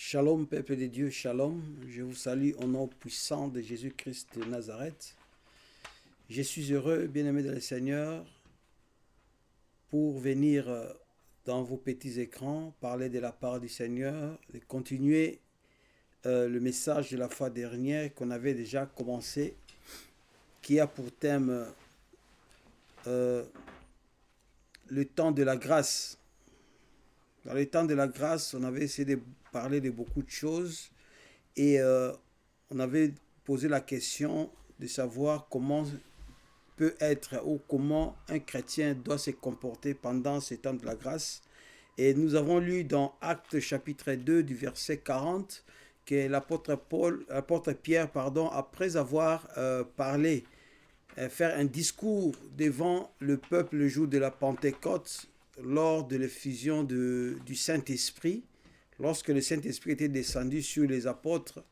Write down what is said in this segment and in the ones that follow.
Shalom, peuple de Dieu, shalom. Je vous salue au nom puissant de Jésus-Christ de Nazareth. Je suis heureux, bien-aimé dans le Seigneur, pour venir dans vos petits écrans, parler de la part du Seigneur, et continuer le message de la fois dernière qu'on avait déjà commencé, qui a pour thème le temps de la grâce. Dans le temps de la grâce, on avait essayé de parler de beaucoup de choses et on avait posé la question de savoir comment peut être ou comment un chrétien doit se comporter pendant ce temps de la grâce. Et nous avons lu dans Actes chapitre 2 du verset 40 que l'apôtre Pierre, après avoir faire un discours devant le peuple le jour de la Pentecôte, lors de l'effusion du Saint-Esprit, lorsque le Saint-Esprit était descendu sur les apôtres,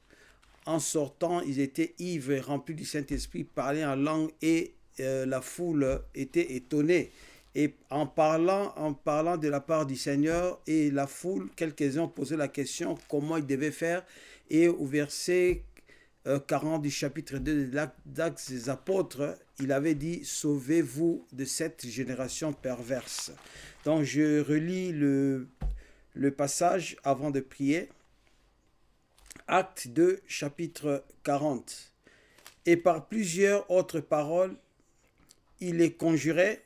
en sortant, ils étaient ivres et remplis du Saint-Esprit, parlaient en langue et la foule était étonnée. Et en parlant de la part du Seigneur et la foule, quelques-uns ont posé la question comment ils devaient faire. Et au verset 40 du chapitre 2 de l'Actes des Apôtres, il avait dit « Sauvez-vous de cette génération perverse ». Donc je relis le passage avant de prier. Acte 2, chapitre 40. Et par plusieurs autres paroles, il les conjurait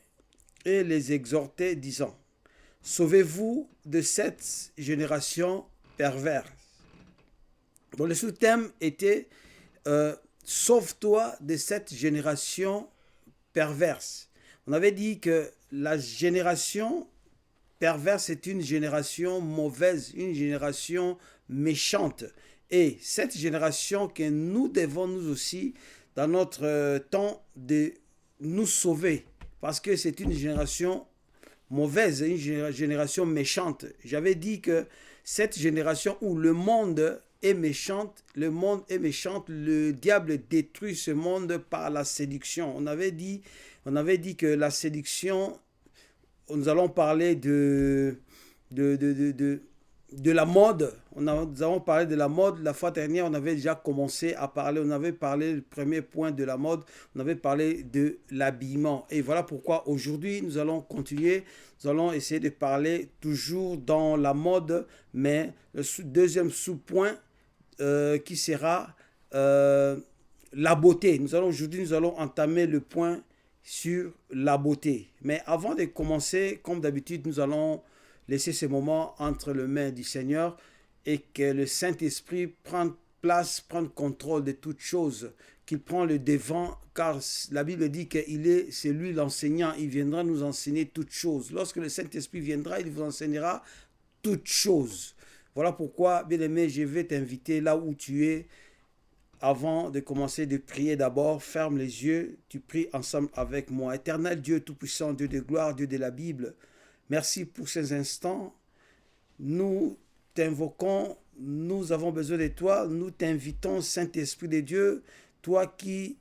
et les exhortait, disant « Sauvez-vous de cette génération perverse ». Donc le sous-thème était sauve-toi de cette génération perverse. On avait dit que la génération perverse est une génération mauvaise, une génération méchante. Et cette génération que nous devons nous aussi, dans notre temps, de nous sauver. Parce que c'est une génération mauvaise, une génération méchante. J'avais dit que cette génération où le monde est méchant, le diable détruit ce monde par la séduction. On avait dit que la séduction, nous allons parler de la mode. Nous avons parlé de la mode. La fois dernière, on avait déjà commencé à parler. On avait parlé, le premier point de la mode, on avait parlé de l'habillement. Et voilà pourquoi aujourd'hui, nous allons continuer. Nous allons essayer de parler toujours dans la mode, mais le deuxième sous-point qui sera la beauté. Aujourd'hui, nous allons entamer le point sur la beauté. Mais avant de commencer, comme d'habitude, nous allons laisser ce moment entre les mains du Seigneur et que le Saint-Esprit prenne place, prenne contrôle de toutes choses, qu'il prend le devant, car la Bible dit c'est lui l'enseignant, il viendra nous enseigner toutes choses. Lorsque le Saint-Esprit viendra, il vous enseignera toutes choses. Voilà pourquoi, bien-aimé, je vais t'inviter là où tu es. Avant de commencer de prier d'abord, ferme les yeux, tu pries ensemble avec moi. Éternel Dieu Tout-Puissant, Dieu de gloire, Dieu de la Bible, merci pour ces instants. Nous t'invoquons, nous avons besoin de toi, nous t'invitons, Saint-Esprit de Dieu, toi qui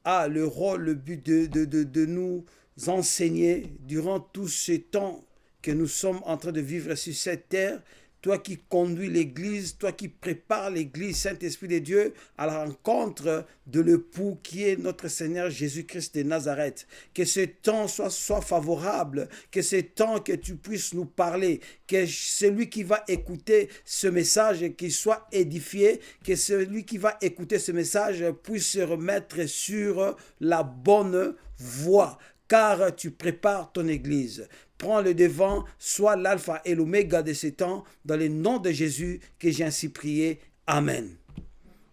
as le rôle, le but de nous enseigner durant tout ce temps que nous sommes en train de vivre sur cette terre. Toi qui conduis l'Église, toi qui prépares l'Église, Saint-Esprit de Dieu, à la rencontre de l'époux qui est notre Seigneur Jésus-Christ de Nazareth. Que ce temps soit favorable, que ce temps que tu puisses nous parler, que celui qui va écouter ce message, qu'il soit édifié, que celui qui va écouter ce message puisse se remettre sur la bonne voie, car tu prépares ton Église. Prends le devant, sois l'alpha et l'oméga de ce temps, dans le nom de Jésus que j'ai ainsi prié. Amen.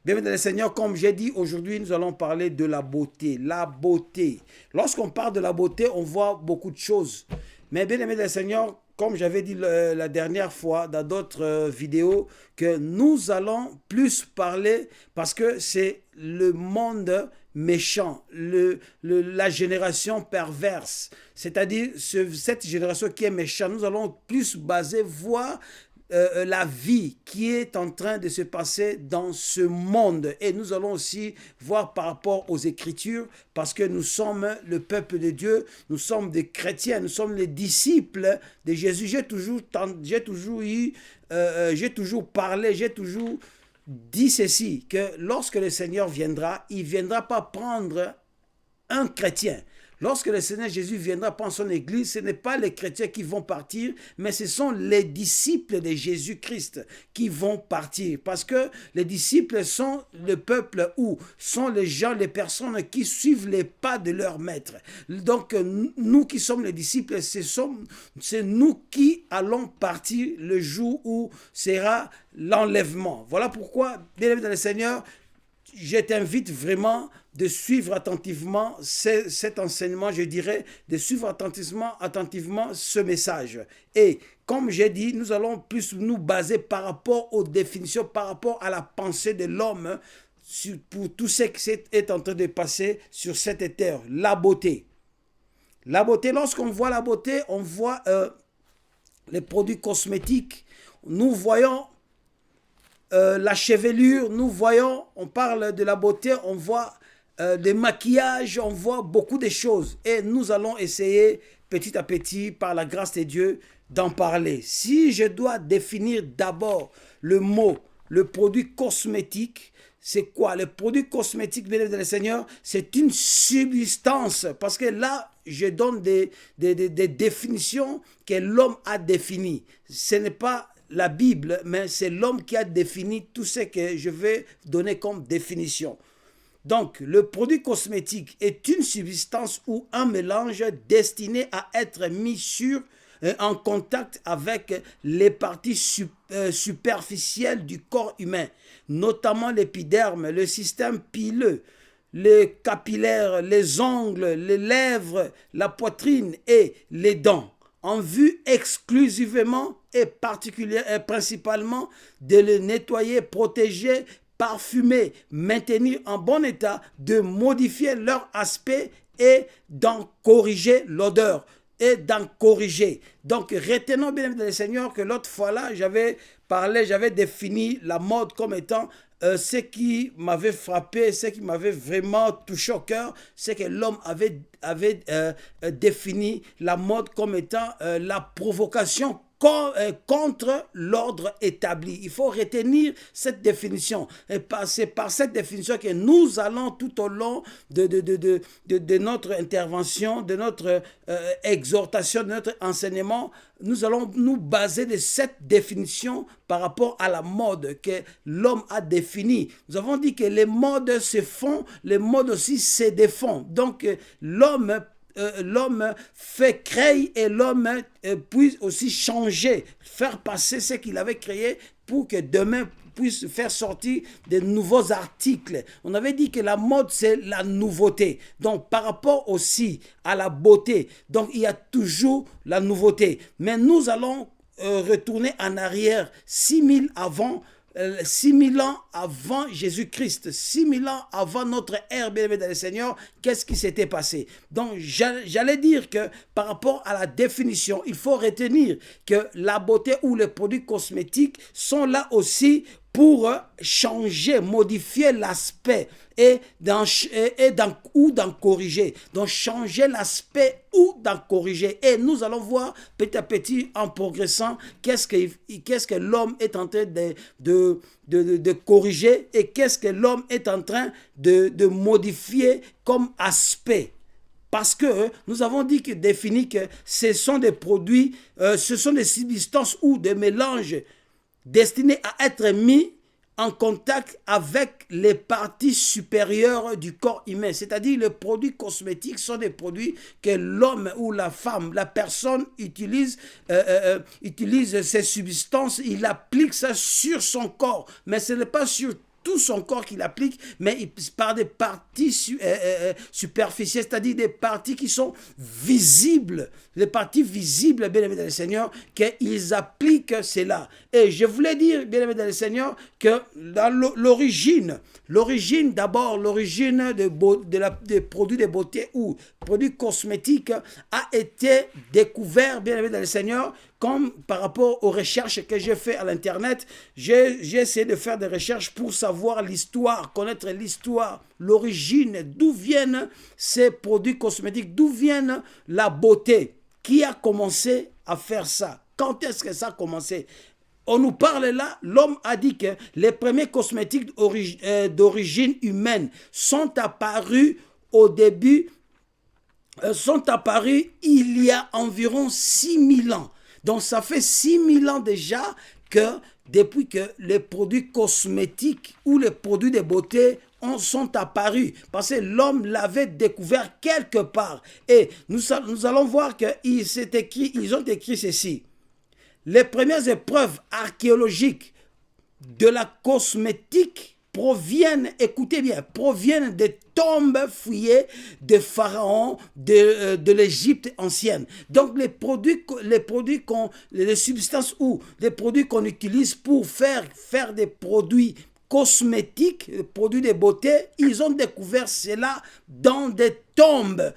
Bienvenue dans le Seigneur, comme j'ai dit, aujourd'hui nous allons parler de la beauté. La beauté. Lorsqu'on parle de la beauté, on voit beaucoup de choses. Mais bien aimé dans le Seigneur, comme j'avais dit la dernière fois dans d'autres vidéos, que nous allons plus parler parce que c'est le monde méchant, la génération perverse, c'est-à-dire cette génération qui est méchante. Nous allons plus voir la vie qui est en train de se passer dans ce monde. Et nous allons aussi voir par rapport aux Écritures, parce que nous sommes le peuple de Dieu, nous sommes des chrétiens, nous sommes les disciples de Jésus. J'ai toujours parlé, j'ai toujours dit ceci, que lorsque le Seigneur viendra, il ne viendra pas prendre un chrétien. Lorsque le Seigneur Jésus viendra prendre son église, ce n'est pas les chrétiens qui vont partir, mais ce sont les disciples de Jésus-Christ qui vont partir. Parce que les disciples sont le peuple ou sont les gens, les personnes qui suivent les pas de leur maître. Donc nous qui sommes les disciples, c'est nous qui allons partir le jour où sera l'enlèvement. Voilà pourquoi, bien-aimé dans le Seigneur, je t'invite vraiment de suivre attentivement cet enseignement, je dirais, de suivre attentivement ce message. Et comme j'ai dit, nous allons plus nous baser par rapport aux définitions, par rapport à la pensée de l'homme pour tout ce qui est en train de passer sur cette terre. La beauté. La beauté, lorsqu'on voit la beauté, on voit les produits cosmétiques. Nous voyons la chevelure, nous voyons, on parle de la beauté, on voit des maquillages, on voit beaucoup de choses. Et nous allons essayer petit à petit, par la grâce de Dieu, d'en parler. Si je dois définir d'abord le mot, le produit cosmétique, c'est quoi? Le produit cosmétique, bien aimé Seigneur, c'est une substance. Parce que là, je donne des définitions que l'homme a définies. Ce n'est pas la Bible, mais c'est l'homme qui a défini tout ce que je vais donner comme définition. Donc, le produit cosmétique est une substance ou un mélange destiné à être mis en contact avec les parties superficielles du corps humain, notamment l'épiderme, le système pileux, les capillaires, les ongles, les lèvres, la poitrine et les dents, en vue exclusivement et principalement de le nettoyer, protéger, parfumer, maintenir en bon état, de modifier leur aspect et d'en corriger l'odeur. Donc, retenons bien le Seigneur que l'autre fois là, j'avais défini la mode comme étant ce qui m'avait frappé, ce qui m'avait vraiment touché au cœur, c'est que l'homme avait défini la mode comme étant la provocation contre l'ordre établi. Il faut retenir cette définition. Et c'est par cette définition que nous allons tout au long de notre intervention, de notre exhortation, de notre enseignement, nous allons nous baser de cette définition par rapport à la mode que l'homme a définie. Nous avons dit que les modes se font, les modes aussi se défont. Donc l'homme fait créer et l'homme puisse aussi changer, faire passer ce qu'il avait créé pour que demain puisse faire sortir de nouveaux articles. On avait dit que la mode, c'est la nouveauté. Donc, par rapport aussi à la beauté, donc il y a toujours la nouveauté. Mais nous allons retourner en arrière 6000 ans avant Jésus-Christ, 6000 ans avant notre ère, bien-aimé dans le Seigneur, qu'est-ce qui s'était passé? Donc, j'allais dire que par rapport à la définition, il faut retenir que la beauté ou les produits cosmétiques sont là aussi pour changer, modifier l'aspect ou d'en corriger. Donc, changer l'aspect ou d'en corriger. Et nous allons voir petit à petit, en progressant, qu'est-ce que l'homme est en train de corriger et qu'est-ce que l'homme est en train de modifier comme aspect. Parce que nous avons défini que ce sont des produits, ce sont des substances ou des mélanges destinés à être mis en contact avec les parties supérieures du corps humain. C'est-à-dire les produits cosmétiques sont des produits que l'homme ou la femme, la personne utilise ces substances, il applique ça sur son corps. Mais ce n'est pas sur tout son corps qu'il applique, mais par des parties superficielles, c'est-à-dire des parties qui sont visibles, les parties visibles, bien aimé dans le Seigneur, qu'ils appliquent cela. Et je voulais dire, bien aimé dans le Seigneur, que dans l'origine d'abord, l'origine des produits de beauté ou produits cosmétiques a été découvert, bien aimé dans le Seigneur, comme par rapport aux recherches que j'ai fait à l'internet, j'ai essayé de faire des recherches pour savoir l'histoire, connaître l'histoire, l'origine, d'où viennent ces produits cosmétiques, d'où viennent la beauté. Qui a commencé à faire ça? Quand est-ce que ça a commencé? On nous parle là, l'homme a dit que les premiers cosmétiques d'origine humaine sont apparus au début, sont apparus il y a environ 6000 ans. Donc ça fait 6000 ans déjà que depuis que les produits cosmétiques ou les produits de beauté sont apparus, parce que l'homme l'avait découvert quelque part. Et nous allons voir qu'ils ont écrit ceci. Les premières épreuves archéologiques de la cosmétique proviennent, écoutez bien, proviennent des tombes fouillées des pharaons de l'Égypte ancienne. Donc les substances ou les produits qu'on utilise pour faire des produits cosmétiques, produits de beauté, ils ont découvert cela dans des tombes,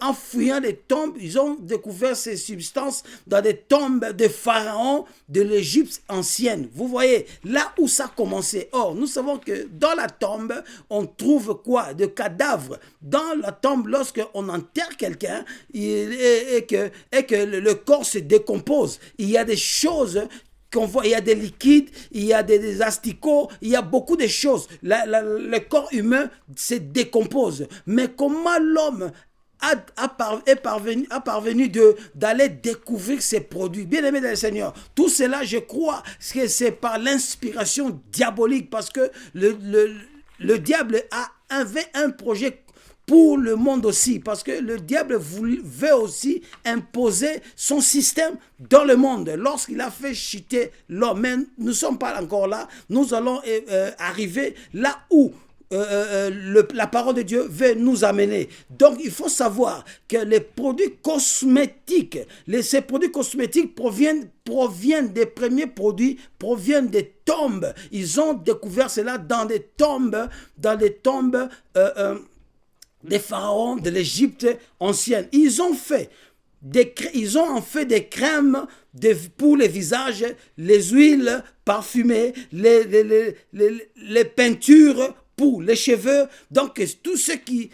en fouillant des tombes, ils ont découvert ces substances dans des tombes de pharaons de l'Égypte ancienne. Vous voyez, là où ça a commencé. Or, nous savons que dans la tombe, on trouve quoi? De cadavres. Dans la tombe, lorsqu'on enterre quelqu'un et que le corps se décompose, il y a des choses qu'on voit, il y a des liquides, il y a des asticots, il y a beaucoup de choses. Le corps humain se décompose. Mais comment l'homme est parvenu d'aller découvrir ces produits? Bien aimé dans le Seigneur, tout cela, je crois que c'est par l'inspiration diabolique, parce que le diable avait un projet pour le monde aussi, parce que le diable veut aussi imposer son système dans le monde. Lorsqu'il a fait chuter l'homme, mais nous ne sommes pas encore là, nous allons arriver là où la parole de Dieu veut nous amener. Donc il faut savoir que les produits cosmétiques, ces produits cosmétiques proviennent des premiers produits, proviennent des tombes. Ils ont découvert cela dans des tombes, des pharaons de l'Égypte ancienne. Ils ont en fait des crèmes pour les visages, les huiles parfumées, les peintures pour les cheveux. Donc tout ce qui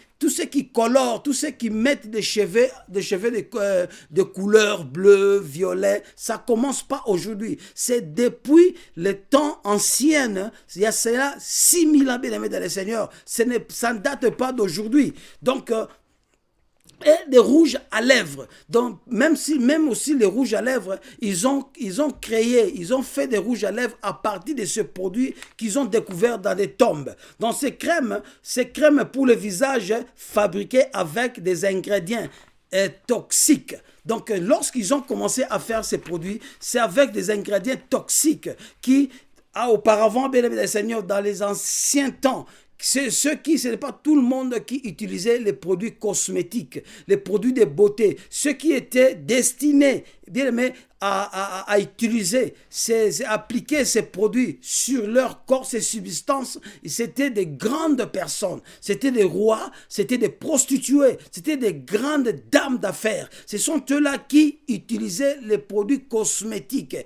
colore, tout ce qui mettent des cheveux de couleur bleu, violet, ça commence pas aujourd'hui. C'est depuis les temps anciens. Il y a cela 6000 ans, bien aimés dans le Seigneur. Ça ne date pas d'aujourd'hui. Donc et des rouges à lèvres. Donc, même aussi les rouges à lèvres, ils ont fait des rouges à lèvres à partir de ce produit qu'ils ont découvert dans des tombes. Donc, ces crèmes pour le visage fabriquées avec des ingrédients toxiques. Donc, lorsqu'ils ont commencé à faire ces produits, c'est avec des ingrédients toxiques qui, auparavant, bien aimé des seigneurs, dans les anciens temps, ce n'est pas tout le monde qui utilisait les produits cosmétiques, les produits de beauté. Ceux qui étaient destinés, bien aimé, à utiliser, appliquer ces produits sur leur corps, ces substances, c'était des grandes personnes, c'était des rois, c'était des prostituées, c'était des grandes dames d'affaires. Ce sont eux-là qui utilisaient les produits cosmétiques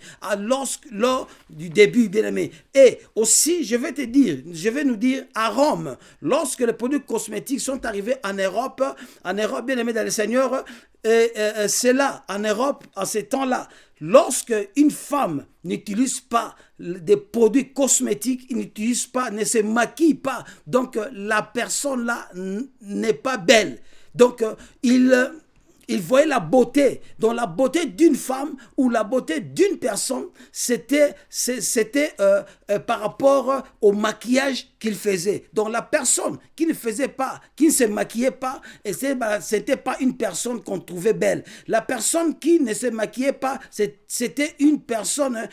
lors du début, bien aimé. Et aussi, je vais nous dire, à Rome, lorsque les produits cosmétiques sont arrivés en Europe, bien aimé dans le Seigneur, c'est là, en Europe, en ces temps-là, lorsque une femme n'utilise pas des produits cosmétiques, ne se maquille pas, donc la personne là n'est pas belle. Donc il voyait la beauté. Donc la beauté d'une femme ou la beauté d'une personne, c'était par rapport au maquillage qu'il faisait. Donc la personne qui ne se maquillait pas, c'était pas une personne qu'on trouvait belle. La personne qui ne se maquillait pas, c'était une personne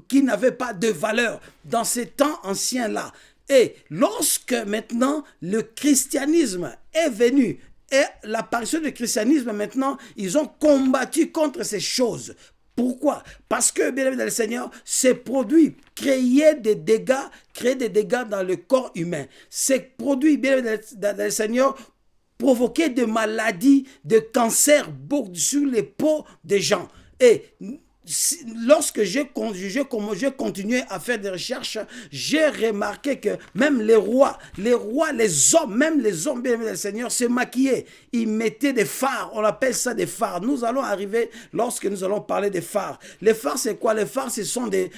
qui n'avait pas de valeur dans ces temps anciens-là. Et lorsque maintenant le christianisme est venu, et l'apparition du christianisme, maintenant, ils ont combattu contre ces choses. Pourquoi? Parce que, bien aimé dans le Seigneur, ces produits créaient des dégâts dans le corps humain. Ces produits, bien aimé dans le Seigneur, provoquaient des maladies, de cancer sur les peaux des gens. Et lorsque j'ai continué à faire des recherches, j'ai remarqué que même les rois, les hommes, même les hommes bien aimés du Seigneur se maquillaient. Ils mettaient des fards, on appelle ça des fards. Nous allons arriver lorsque nous allons parler des fards. Les fards, c'est quoi? Les fards, ce sont des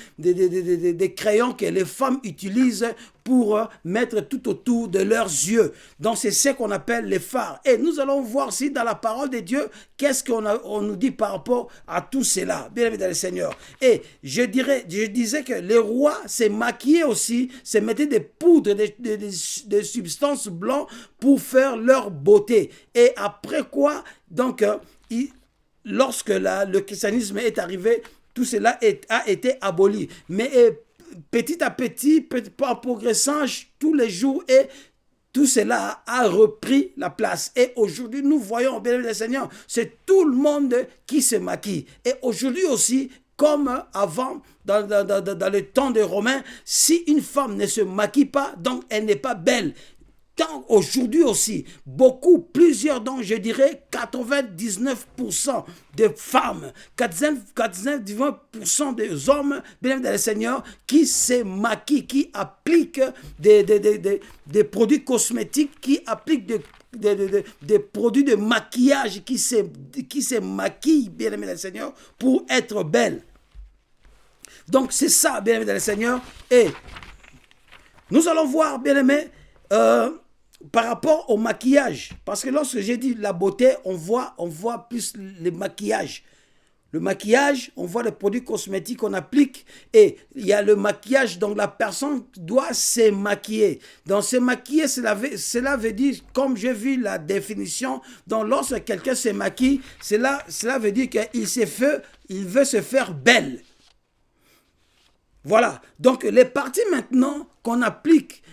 crayons que les femmes utilisent pour mettre tout autour de leurs yeux. Donc c'est ce qu'on appelle les fards. Et nous allons voir si dans la parole de Dieu, qu'est-ce qu'on nous dit par rapport à tout cela, bien évidemment le Seigneur. Et je disais que les rois se maquillaient aussi, se mettaient des poudres, des substances blanches pour faire leur beauté. Et après quoi, donc, lorsque le christianisme est arrivé, tout cela a été aboli. Mais petit à petit, par progressant tous les jours, et tout cela a repris la place. Et aujourd'hui, nous voyons, bien évidemment, le Seigneur, c'est tout le monde qui se maquille. Et aujourd'hui aussi, comme avant, dans le temps des Romains, si une femme ne se maquille pas, donc elle n'est pas belle. Tant aujourd'hui aussi, plusieurs, donc je dirais 99% des femmes, 99% des hommes, bien dans le Seigneur, qui se maquillent, qui appliquent des produits cosmétiques, qui appliquent des produits de maquillage, qui se maquillent, bien aimé dans le Seigneur, pour être belles. Donc c'est ça, bien aimé dans le Seigneur. Et nous allons voir, bien aimé, par rapport au maquillage, parce que lorsque j'ai dit la beauté, on voit plus le maquillage. Le maquillage, on voit les produits cosmétiques qu'on applique, et il y a le maquillage, donc la personne doit se maquiller. Donc se maquiller, cela veut dire, comme j'ai vu la définition, donc lorsque quelqu'un se maquille, cela veut dire qu'il veut se faire belle. Voilà, donc les parties maintenant qu'on applique,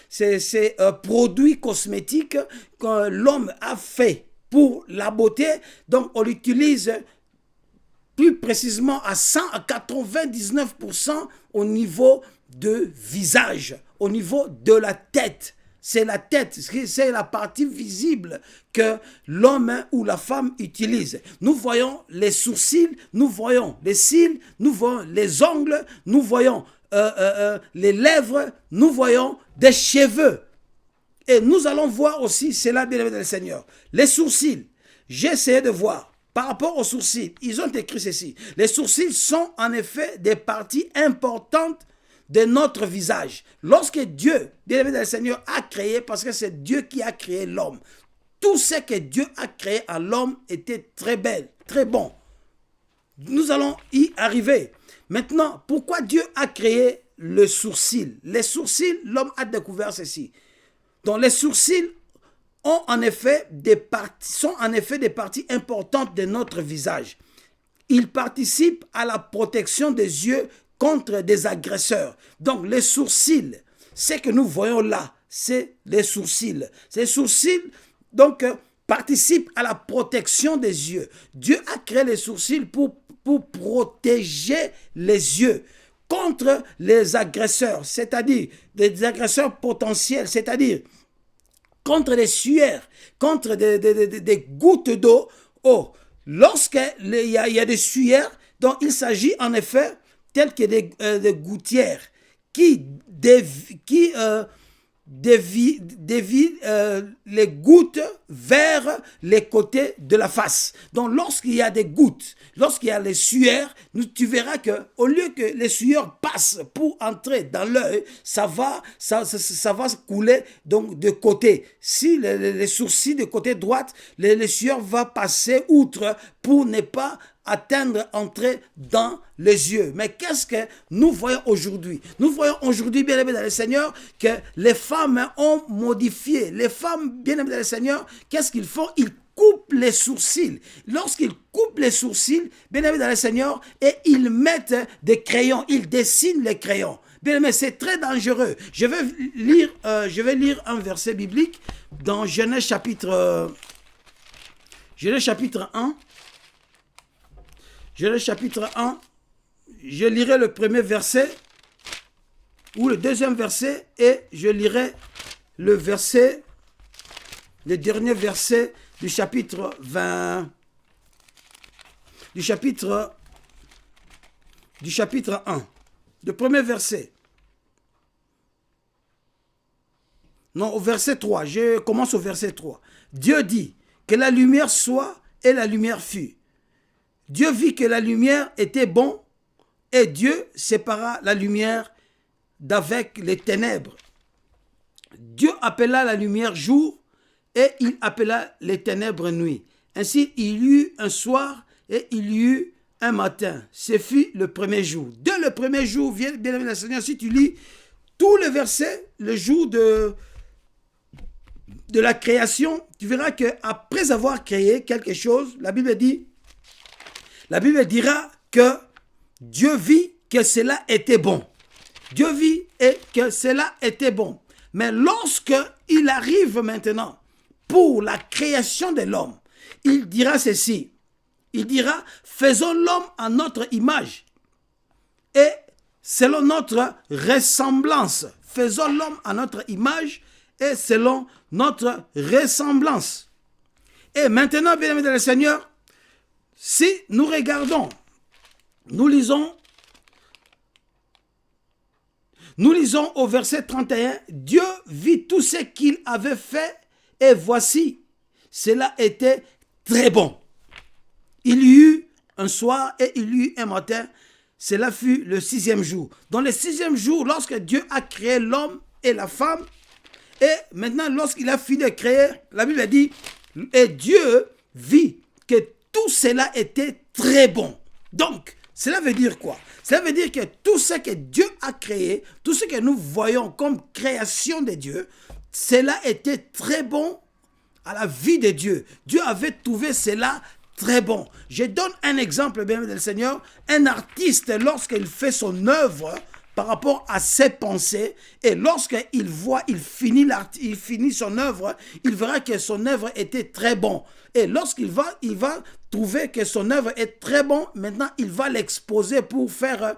ces produits cosmétiques que l'homme a fait pour la beauté, donc on l'utilise plus précisément à 99% au niveau de visage, au niveau de la tête. C'est la tête, c'est la partie visible que l'homme ou la femme utilise. Nous voyons les sourcils, nous voyons les cils, nous voyons les ongles, nous voyons les lèvres, nous voyons des cheveux. Et nous allons voir aussi, c'est là, bien aimé dans le Seigneur, les sourcils. J'ai essayé de voir par rapport aux sourcils. Ils ont écrit ceci. Les sourcils sont en effet des parties importantes de notre visage. Lorsque Dieu, bien aimé dans le Seigneur, a créé, parce que c'est Dieu qui a créé l'homme, tout ce que Dieu a créé à l'homme était très belle, très bon. Nous allons y arriver. Maintenant, pourquoi Dieu a créé le sourcil? Les sourcils, l'homme a découvert ceci. Donc les sourcils sont en effet des parties importantes de notre visage. Ils participent à la protection des yeux contre des agresseurs. Donc les sourcils, ce que nous voyons là, c'est les sourcils. Ces sourcils, donc, participent à la protection des yeux. Dieu a créé les sourcils pour protéger les yeux contre les agresseurs, c'est-à-dire des agresseurs potentiels, c'est-à-dire contre les sueurs, contre des gouttes d'eau. Oh, lorsqu'il y a des sueurs, donc il s'agit en effet telles que des gouttières qui dévient les gouttes vers les côtés de la face. Donc lorsqu'il y a des gouttes, lorsqu'il y a les sueurs, tu verras que au lieu que les sueurs passent pour entrer dans l'œil, ça va couler donc de côté. Si les sourcils de côté droite, les sueurs vont passer outre pour ne pas entrer dans les yeux. Mais qu'est-ce que nous voyons aujourd'hui? Nous voyons aujourd'hui, bien aimés dans le Seigneur, que les femmes ont modifié. Les femmes, bien aimées dans le Seigneur, qu'est-ce qu'ils font? Ils coupent les sourcils. Lorsqu'ils coupent les sourcils, bien aimés dans le Seigneur, et ils mettent des crayons, ils dessinent les crayons. Bien aimé, c'est très dangereux. Je vais lire un verset biblique dans Genèse chapitre 1. Genèse chapitre 1, je lirai le premier verset ou le deuxième verset et je lirai le dernier verset du chapitre 20. du chapitre 1, le premier verset. Non, au verset 3, je commence au verset 3. Dieu dit que la lumière soit et la lumière fut. Dieu vit que la lumière était bon et Dieu sépara la lumière d'avec les ténèbres. Dieu appela la lumière jour et il appela les ténèbres nuit. Ainsi, il y eut un soir et il y eut un matin. Ce fut le premier jour. Dès le premier jour, bien aimé le Seigneur, si tu lis tous les versets, le jour de la création, tu verras qu'après avoir créé quelque chose, la Bible dira que Dieu vit que cela était bon. Dieu vit et que cela était bon. Mais lorsque il arrive maintenant pour la création de l'homme, il dira ceci. Il dira, faisons l'homme à notre image et selon notre ressemblance. Faisons l'homme à notre image et selon notre ressemblance. Et maintenant, bien aimés dans le Seigneur, si nous regardons, nous lisons au verset 31, Dieu vit tout ce qu'il avait fait et voici, cela était très bon. Il y eut un soir et il y eut un matin, cela fut le 6e jour. Dans le 6e jour, lorsque Dieu a créé l'homme et la femme, et maintenant lorsqu'il a fini de créer, la Bible dit, et Dieu vit que tout cela était très bon. Donc, cela veut dire quoi? Cela veut dire que tout ce que Dieu a créé, tout ce que nous voyons comme création de Dieu, cela était très bon à la vie de Dieu. Dieu avait trouvé cela très bon. Je donne un exemple, bien aimé du Seigneur. Un artiste, lorsqu'il fait son œuvre par rapport à ses pensées, et lorsqu'il finit son œuvre, il verra que son œuvre était très bon. Et lorsqu'il va trouver que son œuvre est très bon, maintenant il va l'exposer pour faire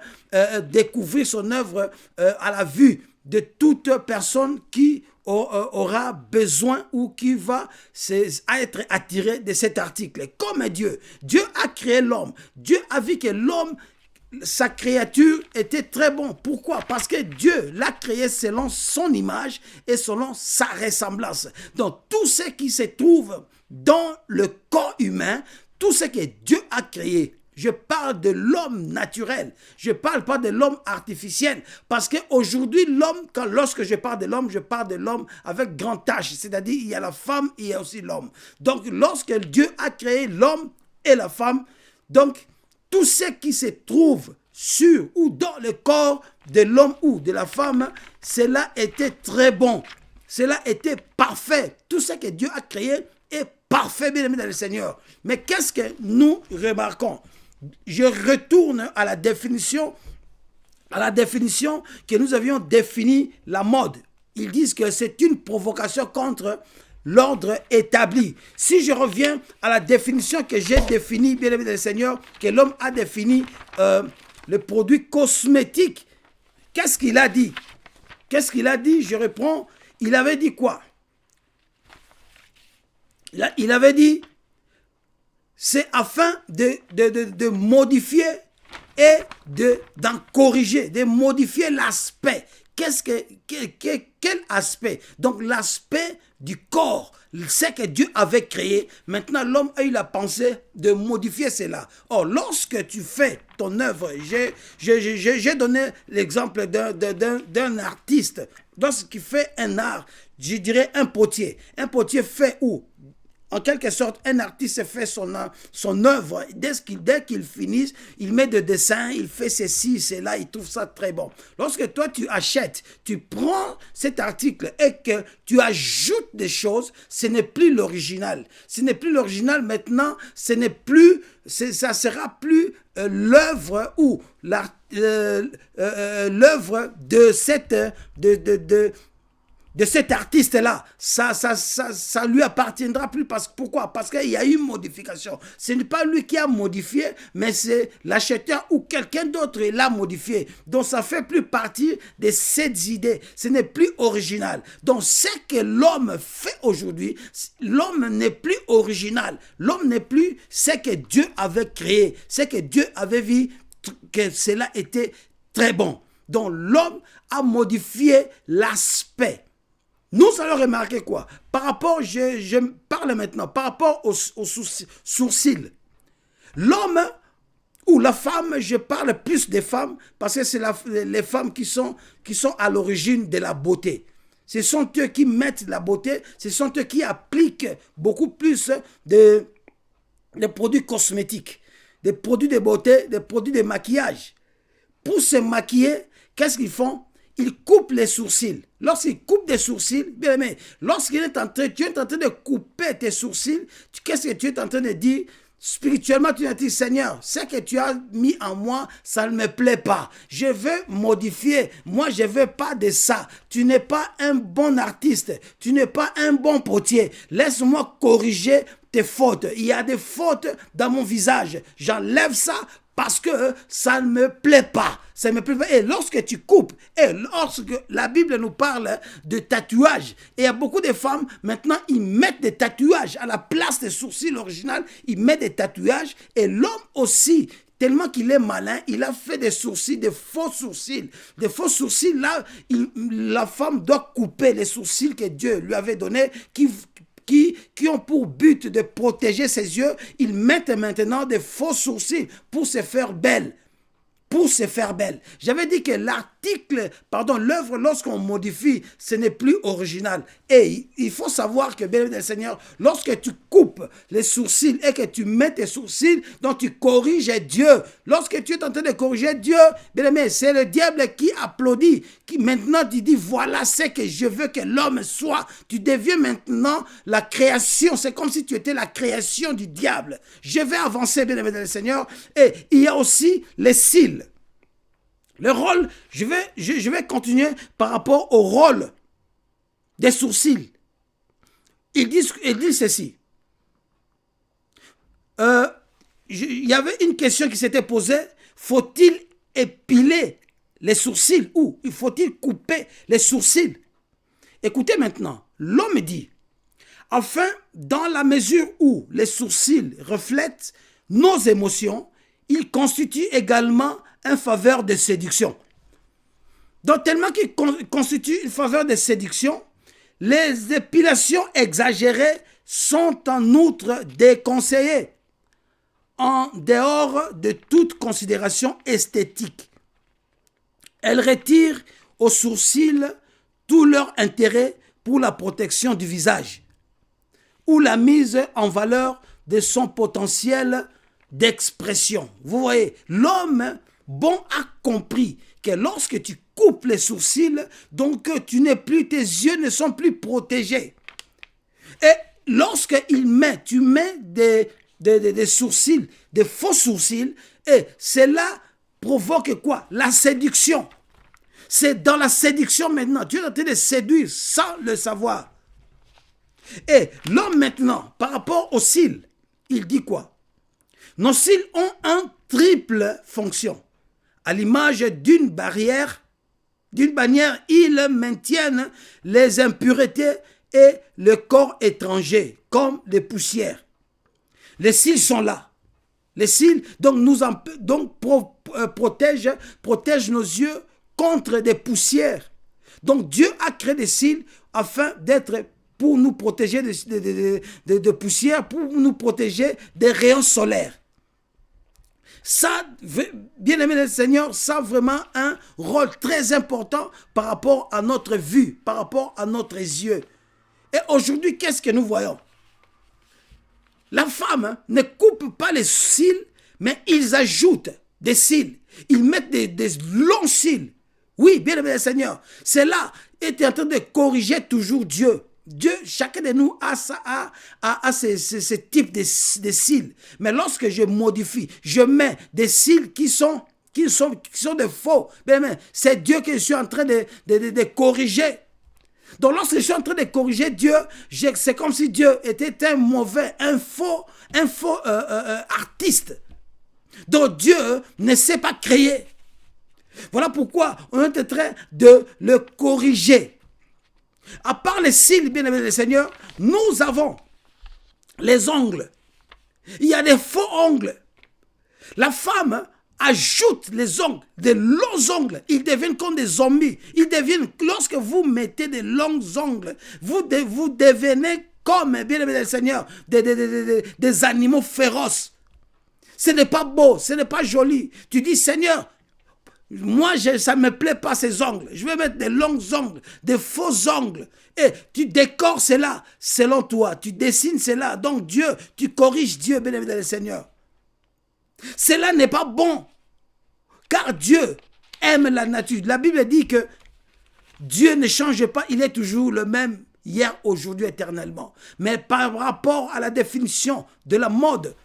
découvrir son œuvre à la vue de toute personne qui aura besoin ou qui va être attiré de cet article. Comme Dieu a créé l'homme. Dieu a vu que l'homme, sa créature était très bon. Pourquoi? Parce que Dieu l'a créé selon son image et selon sa ressemblance. Donc tout ce qui se trouve dans le corps humain, tout ce que Dieu a créé, je parle de l'homme naturel, je ne parle pas de l'homme artificiel, parce qu'aujourd'hui l'homme, lorsque je parle de l'homme avec grand H, c'est-à-dire il y a la femme, il y a aussi l'homme. Donc lorsque Dieu a créé l'homme et la femme, donc tout ce qui se trouve sur ou dans le corps de l'homme ou de la femme, cela était très bon, cela était parfait. Tout ce que Dieu a créé est parfait, bien aimé dans le Seigneur. Mais qu'est-ce que nous remarquons? Je retourne à la définition que nous avions définie la mode. Ils disent que c'est une provocation contre l'ordre établi. Si je reviens à la définition que j'ai définie, bien aimé dans le Seigneur, que l'homme a défini le produit cosmétique, qu'est-ce qu'il a dit? Qu'est-ce qu'il a dit? Je reprends. Il avait dit quoi? Il avait dit, c'est afin de modifier et d'en corriger, de modifier l'aspect. Quel aspect? Donc l'aspect du corps, ce que Dieu avait créé. Maintenant, l'homme a eu la pensée de modifier cela. Or, lorsque tu fais ton œuvre, j'ai donné l'exemple d'un artiste. Lorsqu'il fait un art, je dirais un potier. Un potier fait où? En quelque sorte, un artiste fait son œuvre. Dès qu'il finit, il met des dessins, il fait ceci, cela, il trouve ça très bon. Lorsque toi, tu achètes, tu prends cet article et que tu ajoutes des choses, ce n'est plus l'original. Ce n'est plus l'original maintenant, ça sera plus l'œuvre ou l'œuvre de de cet artiste-là, ça lui appartiendra plus. Pourquoi? Parce qu'il y a eu une modification. Ce n'est pas lui qui a modifié, mais c'est l'acheteur ou quelqu'un d'autre qui l'a modifié. Donc ça fait plus partie de ses idées. Ce n'est plus original. Donc ce que l'homme fait aujourd'hui, l'homme n'est plus original. L'homme n'est plus ce que Dieu avait créé, ce que Dieu avait vu que cela était très bon. Donc l'homme a modifié l'aspect. Nous allons remarquer quoi? Par rapport, je parle maintenant, par rapport aux sourcils. L'homme ou la femme, je parle plus des femmes parce que c'est les femmes qui sont à l'origine de la beauté. Ce sont eux qui mettent la beauté, ce sont eux qui appliquent beaucoup plus de produits cosmétiques, des produits de beauté, des produits de maquillage. Pour se maquiller, qu'est-ce qu'ils font? Ils coupent les sourcils. Lorsqu'ils coupent des sourcils, bien aimé, lorsqu'il est en train, tu es en train de couper tes sourcils, qu'est-ce que tu es en train de dire? Spirituellement, tu as dit, Seigneur, ce que tu as mis en moi, ça ne me plaît pas. Je veux modifier. Moi, je ne veux pas de ça. Tu n'es pas un bon artiste. Tu n'es pas un bon potier. Laisse-moi corriger tes fautes. Il y a des fautes dans mon visage. J'enlève ça parce que ça ne me plaît pas. Ça ne me plaît pas. Et lorsque tu coupes, et lorsque la Bible nous parle de tatouage, et il y a beaucoup de femmes, maintenant, ils mettent des tatouages à la place des sourcils originaux, ils mettent des tatouages, et l'homme aussi, tellement qu'il est malin, il a fait des sourcils, des faux sourcils. Des faux sourcils, là, la femme doit couper les sourcils que Dieu lui avait donnés, qui ont pour but de protéger ses yeux. Ils mettent maintenant des faux sourcils pour se faire belle. Pour se faire belle. J'avais dit que l'œuvre, lorsqu'on modifie, ce n'est plus original. Et il faut savoir que, bien aimé Seigneur, lorsque tu coupes les sourcils et que tu mets tes sourcils, donc tu corriges Dieu. Lorsque tu es en train de corriger Dieu, bien aimé, c'est le diable qui applaudit, qui maintenant tu dis, voilà ce que je veux que l'homme soit. Tu deviens maintenant la création. C'est comme si tu étais la création du diable. Je vais avancer, bien aimé Seigneur. Et il y a aussi les cils. Le rôle, je vais continuer par rapport au rôle des sourcils. Il dit ceci. Il y avait une question qui s'était posée. Faut-il épiler les sourcils ou faut-il couper les sourcils? Écoutez maintenant. L'homme dit, enfin, dans la mesure où les sourcils reflètent nos émotions, ils constituent également une faveur de séduction. Donc, tellement qu'il constitue une faveur de séduction, les épilations exagérées sont en outre déconseillées, en dehors de toute considération esthétique. Elles retirent aux sourcils tout leur intérêt pour la protection du visage ou la mise en valeur de son potentiel d'expression. Vous voyez, l'homme bon a compris que lorsque tu coupes les sourcils, donc tu tes yeux ne sont plus protégés. Et lorsque tu mets des sourcils, des faux sourcils, et cela provoque quoi? La séduction. C'est dans la séduction maintenant. Tu es en train de séduire sans le savoir. Et l'homme maintenant, par rapport aux cils, il dit quoi? Nos cils ont une triple fonction. À l'image d'une bannière, ils maintiennent les impuretés et le corps étranger, comme les poussières. Les cils sont là. Les cils protègent nos yeux contre des poussières. Donc Dieu a créé des cils afin d'être pour nous protéger de poussières, pour nous protéger des rayons solaires. Ça, bien aimé le Seigneur, ça a vraiment un rôle très important par rapport à notre vue, par rapport à notre yeux. Et aujourd'hui, qu'est-ce que nous voyons? La femme ne coupe pas les cils, mais ils ajoutent des cils. Ils mettent des longs cils. Oui, bien aimé le Seigneur, c'est là, et tu es en train de corriger toujours Dieu. Dieu, chacun de nous a ce type de cils. Mais lorsque je modifie, je mets des cils qui sont de faux. C'est Dieu que je suis en train de corriger. Donc lorsque je suis en train de corriger Dieu, c'est comme si Dieu était un mauvais, un faux artiste. Donc Dieu ne sait pas créer. Voilà pourquoi on est en train de le corriger. À part les cils, bien aimé le Seigneur, nous avons les ongles. Il y a des faux ongles. La femme ajoute les ongles, des longs ongles. Ils deviennent comme des zombies. Ils deviennent, lorsque vous mettez des longs ongles, vous devenez comme, bien aimé le Seigneur, des animaux féroces. Ce n'est pas beau, ce n'est pas joli. Tu dis, Seigneur, moi, ça ne me plaît pas ces ongles. Je vais mettre des longs ongles, des faux ongles. Et tu décores cela selon toi. Tu dessines cela. Donc Dieu, tu corriges Dieu, bien évidemment, le Seigneur. Cela n'est pas bon. Car Dieu aime la nature. La Bible dit que Dieu ne change pas. Il est toujours le même hier, aujourd'hui, éternellement. Mais par rapport à la définition de la mode,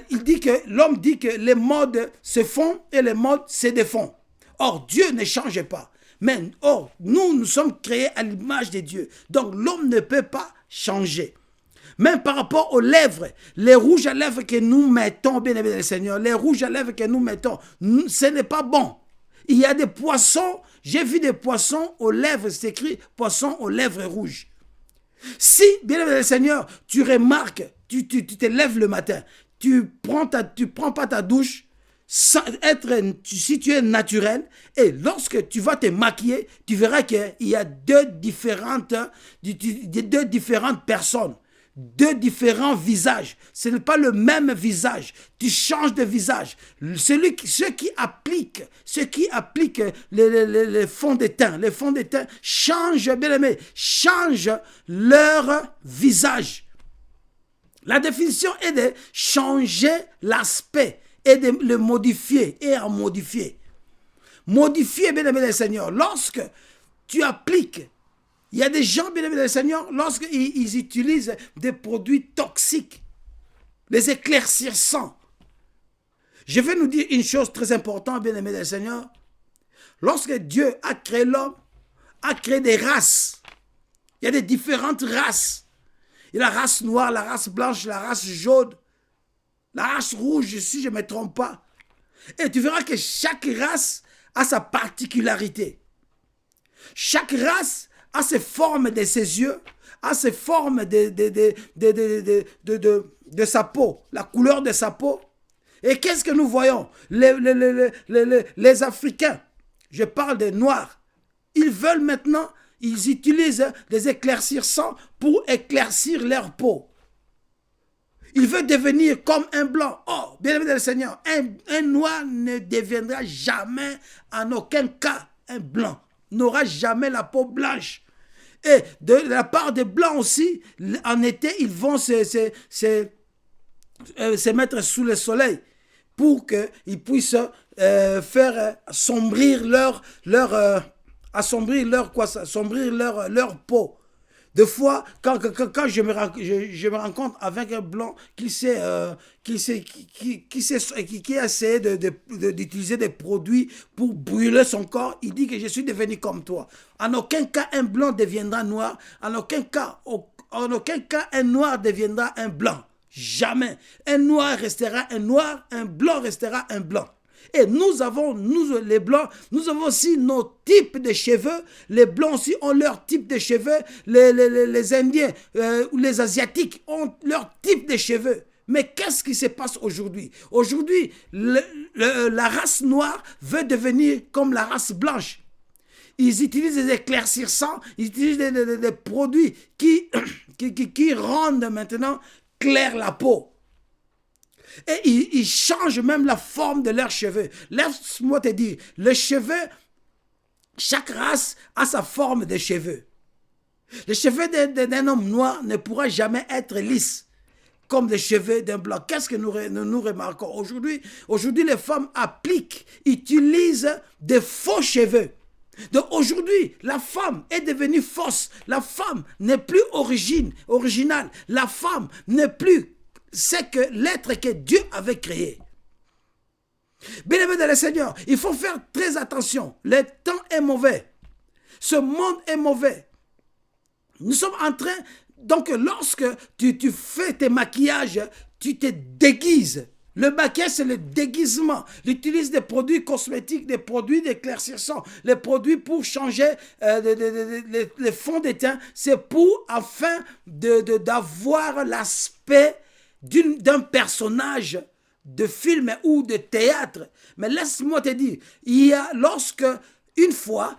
il dit que l'homme dit que les modes se font et les modes se défont. Or, Dieu ne change pas. Mais nous sommes créés à l'image de Dieu. Donc, l'homme ne peut pas changer. Même par rapport aux lèvres, les rouges à lèvres que nous mettons, bien aimé le Seigneur, les rouges à lèvres que nous mettons, ce n'est pas bon. Il y a des poissons, j'ai vu des poissons aux lèvres, c'est écrit poisson aux lèvres rouges. Si, bien aimé le Seigneur, tu remarques, tu te lèves le matin, tu prends pas ta douche si tu es naturel, et lorsque tu vas te maquiller, tu verras qu'il y a deux différentes personnes, deux différents visages. Ce n'est pas le même visage. Tu changes de visage. Ceux qui appliquent les fonds de teint, changent, bien aimé, changent leur visage. La définition est de changer l'aspect et de le modifier et à modifier. Modifier, bien aimé le Seigneur, lorsque tu appliques, il y a des gens, bien aimé le Seigneur, lorsqu'ils utilisent des produits toxiques, les éclaircissants. Je vais nous dire une chose très importante, bien aimé le Seigneur. Lorsque Dieu a créé l'homme, a créé des races. Il y a des différentes races. Il y a la race noire, la race blanche, la race jaune, la race rouge, si je ne me trompe pas. Et tu verras que chaque race a sa particularité. Chaque race a ses formes de ses yeux, a ses formes de sa peau, la couleur de sa peau. Et qu'est-ce que nous voyons? Les Africains, je parle des Noirs, ils veulent maintenant... Ils utilisent des éclaircissants pour éclaircir leur peau. Ils veulent devenir comme un blanc. Oh, bien aimé le Seigneur, un noir ne deviendra jamais, en aucun cas, un blanc. N'aura jamais la peau blanche. Et de la part des blancs aussi, en été, ils vont se mettre sous le soleil pour qu'ils puissent faire assombrir leur peau. Des fois, quand je me rends compte avec un blanc qui a essayé d'utiliser des produits pour brûler son corps, il dit que je suis devenu comme toi. En aucun cas, un blanc deviendra noir. En aucun cas, un noir deviendra un blanc. Jamais. Un noir restera un noir, un blanc restera un blanc. Et nous, les Blancs, nous avons aussi nos types de cheveux. Les Blancs aussi ont leur type de cheveux. Les Indiens ou les Asiatiques ont leur type de cheveux. Mais qu'est-ce qui se passe aujourd'hui? Aujourd'hui, la race noire veut devenir comme la race blanche. Ils utilisent des éclaircissants, ils utilisent des produits qui rendent maintenant clair la peau. Et ils changent même la forme de leurs cheveux. Laisse-moi te dire, les cheveux, chaque race a sa forme de cheveux. Les cheveux d'un homme noir ne pourra jamais être lisses comme les cheveux d'un blanc. Qu'est-ce que nous remarquons aujourd'hui? Aujourd'hui, les femmes utilisent des faux cheveux. Donc aujourd'hui, la femme est devenue fausse. La femme n'est plus originale. La femme n'est plus c'est que l'être que Dieu avait créé. Bien-aimés dans le Seigneur, il faut faire très attention. Le temps est mauvais. Ce monde est mauvais. Nous sommes en train... Donc, lorsque tu fais tes maquillages, tu te déguises. Le maquillage, c'est le déguisement. L'utilise des produits cosmétiques, des produits d'éclaircissement, les produits pour changer les fonds de teint. C'est pour, afin d'avoir l'aspect d'un personnage de film ou de théâtre. Mais laisse-moi te dire, il y a, lorsque, une fois,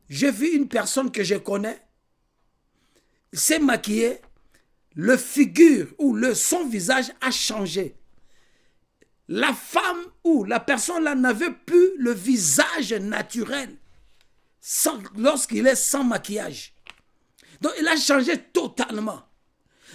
j'ai vu une personne que je connais, s'est maquillé, le figure ou son visage a changé. La femme ou la personne là n'avait plus le visage naturel lorsqu'il est sans maquillage. Donc il a changé totalement.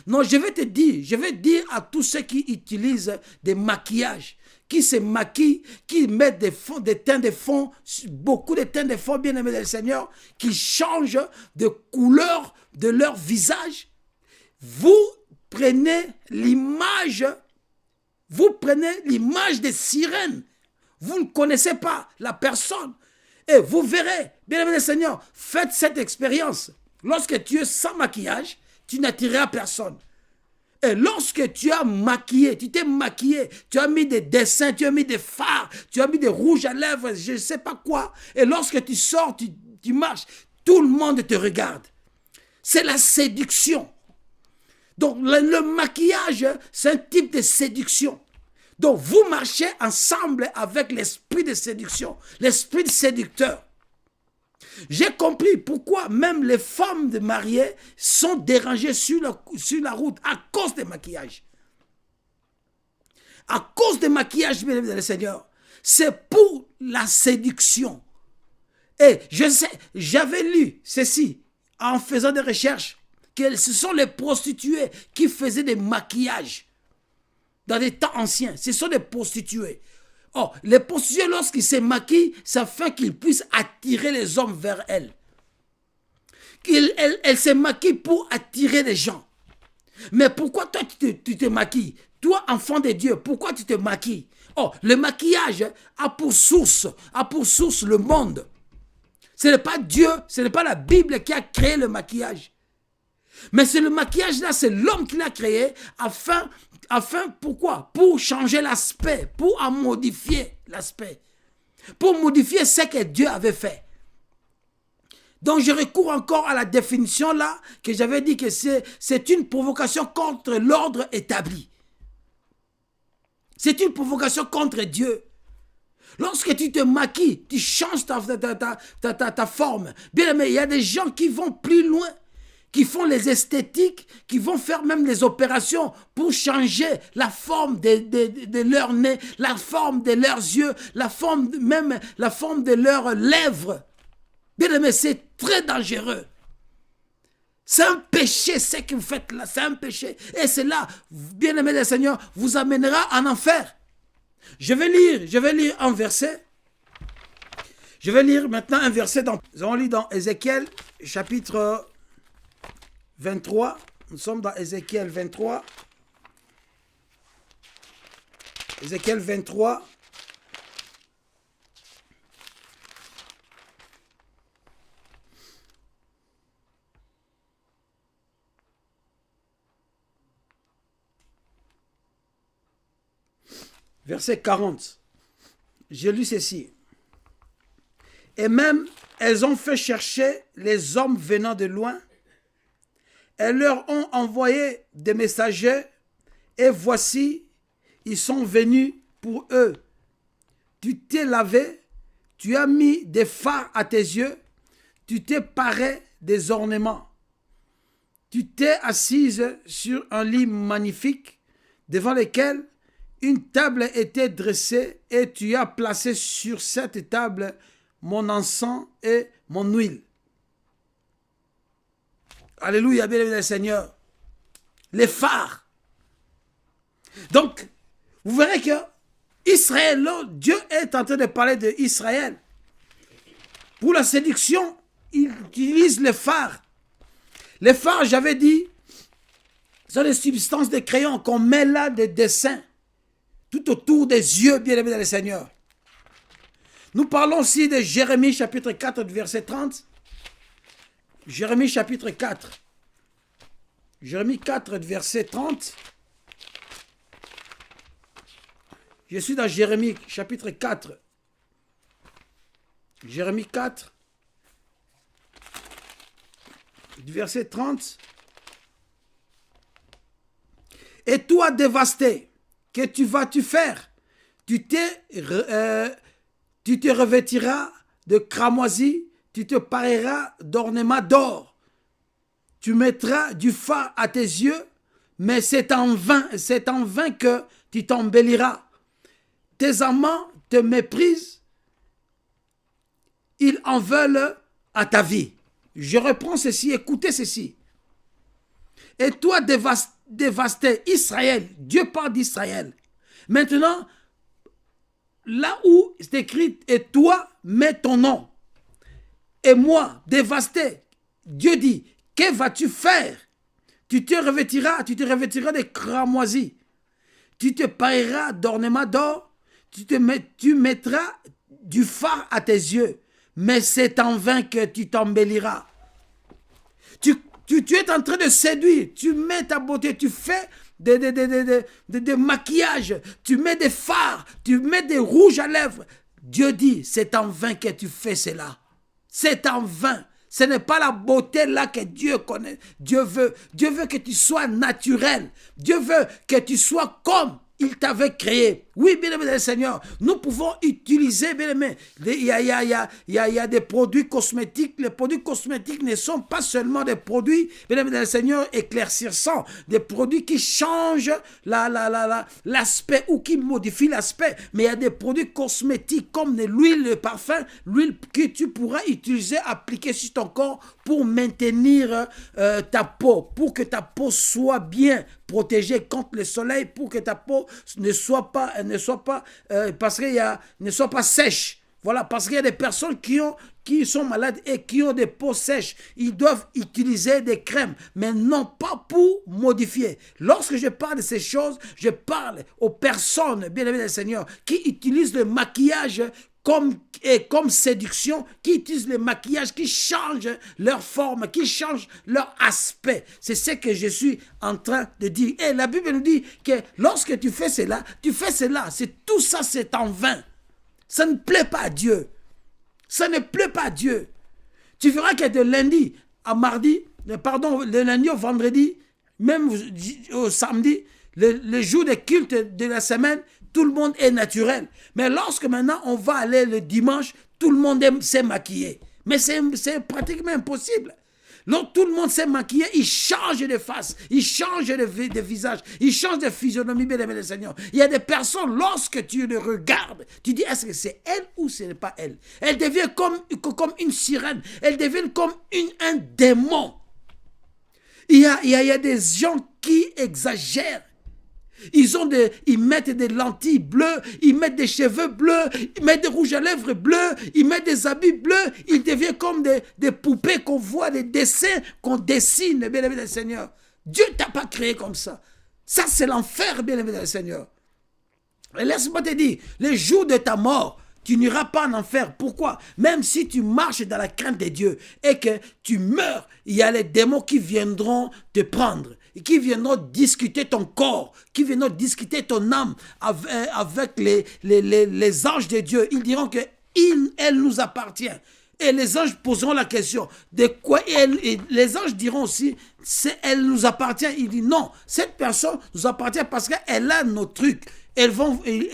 Non, je vais dire à tous ceux qui utilisent des maquillages, qui se maquillent, qui mettent des teints de fond, beaucoup de teints de fond, bien aimés du Seigneur, qui changent de couleur de leur visage. Vous prenez l'image des sirènes. Vous ne connaissez pas la personne. Et vous verrez, bien aimé du Seigneur, faites cette expérience. Lorsque tu es sans maquillage, tu n'attireras personne. Et lorsque tu as maquillé, tu t'es maquillé, tu as mis des dessins, tu as mis des fards, tu as mis des rouges à lèvres, je ne sais pas quoi. Et lorsque tu sors, tu marches, tout le monde te regarde. C'est la séduction. Donc le maquillage, c'est un type de séduction. Donc vous marchez ensemble avec l'esprit de séduction, l'esprit de séducteur. J'ai compris pourquoi même les femmes de mariées sont dérangées sur la route à cause des maquillages. À cause des maquillages, bien aimé dans le Seigneur. C'est pour la séduction. Et je sais, j'avais lu ceci en faisant des recherches, que ce sont les prostituées qui faisaient des maquillages dans des temps anciens. Ce sont des prostituées. Oh, les prostituées, lorsqu'ils se maquillent, c'est afin qu'ils puissent attirer les hommes vers elles. Elles se maquillent pour attirer les gens. Mais pourquoi toi tu te maquilles? Toi, enfant de Dieu, pourquoi tu te maquilles? Oh, le maquillage a pour source le monde. Ce n'est pas Dieu, ce n'est pas la Bible qui a créé le maquillage. Mais c'est le maquillage là, c'est l'homme qui l'a créé afin pourquoi? Pour changer l'aspect, pour en modifier l'aspect, pour modifier ce que Dieu avait fait. Donc je recours encore à la définition là, que j'avais dit que c'est une provocation contre l'ordre établi. C'est une provocation contre Dieu. Lorsque tu te maquilles, tu changes ta forme. Bien aimé, il y a des gens qui vont plus loin, qui font les esthétiques, qui vont faire même les opérations pour changer la forme de leur nez, la forme de leurs yeux, même la forme de leurs lèvres. Bien aimé, c'est très dangereux. C'est un péché, ce que vous faites là, c'est un péché. Et cela, bien aimé le Seigneur, vous amènera en enfer. Je vais lire un verset. Je vais lire maintenant un verset. Nous allons lire dans Ézéchiel, chapitre 23. Nous sommes dans Ézéchiel 23. Ézéchiel 23. Verset 40. J'ai lu ceci. Et même, elles ont fait chercher les hommes venant de loin. Elles leur ont envoyé des messagers. Et voici, ils sont venus pour eux. Tu t'es lavé, tu as mis des fards à tes yeux, tu t'es paré des ornements. Tu t'es assise sur un lit magnifique devant lequel une table était dressée et tu as placé sur cette table mon encens et mon huile. Alléluia, bien aimé le Seigneur. Les phares. Donc, vous verrez que Israël, là, Dieu est en train de parler d'Israël. Pour la séduction, il utilise les phares. Les phares, j'avais dit, sont des substances de crayon qu'on met là des dessins tout autour des yeux, bien aimés dans le Seigneur. Nous parlons aussi de Jérémie chapitre 4 verset 30. Jérémie chapitre 4. Jérémie 4, verset 30. Je suis dans Jérémie chapitre 4. Jérémie 4, verset 30. Et toi dévasté, que tu vas-tu faire? Tu te revêtiras de cramoisi, tu te pareras d'ornements d'or. Tu mettras du fard à tes yeux, mais c'est en vain que tu t'embelliras. Tes amants te méprisent, ils en veulent à ta vie. Je reprends ceci, écoutez ceci. Et toi dévasté, Israël, Dieu parle d'Israël. Maintenant, là où c'est écrit, et toi, mets ton nom. Et moi, dévasté, Dieu dit, que vas-tu faire? Tu te revêtiras de cramoisi. Tu te pareras d'ornements d'or. Tu mettras du fard à tes yeux. Mais c'est en vain que tu t'embelliras. Tu es en train de séduire. Tu mets ta beauté. Tu fais des maquillages. Tu mets des fards. Tu mets des rouges à lèvres. Dieu dit, c'est en vain que tu fais cela. C'est en vain. Ce n'est pas la beauté là que Dieu connaît. Dieu veut que tu sois naturel. Dieu veut que tu sois comme il t'avait créé. Oui, bien aimé Seigneur, nous pouvons utiliser, bien aimé, il y a des produits cosmétiques. Les produits cosmétiques ne sont pas seulement des produits, bien aimé Seigneur, éclaircissants, des produits qui changent l'aspect ou qui modifient l'aspect. Mais il y a des produits cosmétiques comme l'huile, le parfum, l'huile que tu pourras utiliser, appliquer sur ton corps pour maintenir ta peau, pour que ta peau soit bien protégée contre le soleil, pour que ta peau ne soit pas sèche. Voilà, parce qu'il y a des personnes qui sont malades et qui ont des peaux sèches. Ils doivent utiliser des crèmes, mais non pas pour modifier. Lorsque je parle de ces choses, je parle aux personnes, bien aimées du Seigneur, qui utilisent le maquillage comme séduction, qui utilisent le maquillage, qui changent leur forme, qui changent leur aspect. C'est ce que je suis en train de dire. Et la Bible nous dit que lorsque tu fais cela. Tout ça, c'est en vain. Ça ne plaît pas à Dieu. Ça ne plaît pas à Dieu. Tu verras que de lundi à mardi, de lundi au vendredi, même au samedi, le jour de culte de la semaine, tout le monde est naturel. Mais lorsque maintenant on va aller le dimanche, tout le monde s'est maquillé. Mais c'est pratiquement impossible. Donc tout le monde s'est maquillé, il change de face, il change de visage, il change de physionomie, bien aimé le Seigneur. Il y a des personnes, lorsque tu le regardes, tu dis, est-ce que c'est elle ou ce n'est pas elle? Elle devient comme une sirène, elle devient comme un démon. Il y a des gens qui exagèrent. Ils mettent des lentilles bleues, ils mettent des cheveux bleus, ils mettent des rouges à lèvres bleus, ils mettent des habits bleus, ils deviennent comme des poupées qu'on voit, des dessins qu'on dessine, bien aimé du Seigneur. Dieu ne t'a pas créé comme ça. Ça, c'est l'enfer, bien aimé du Seigneur. Et laisse-moi te dire, les jours de ta mort, tu n'iras pas en enfer. Pourquoi? Même si tu marches dans la crainte de Dieu et que tu meurs, il y a les démons qui viendront te prendre, qui viendront discuter ton corps, qui viendront discuter ton âme avec les anges de Dieu. Ils diront que elle nous appartient. Et les anges poseront la question de quoi et les anges diront aussi elle nous appartient. Il dit non, cette personne nous appartient parce qu'elle a nos trucs. Et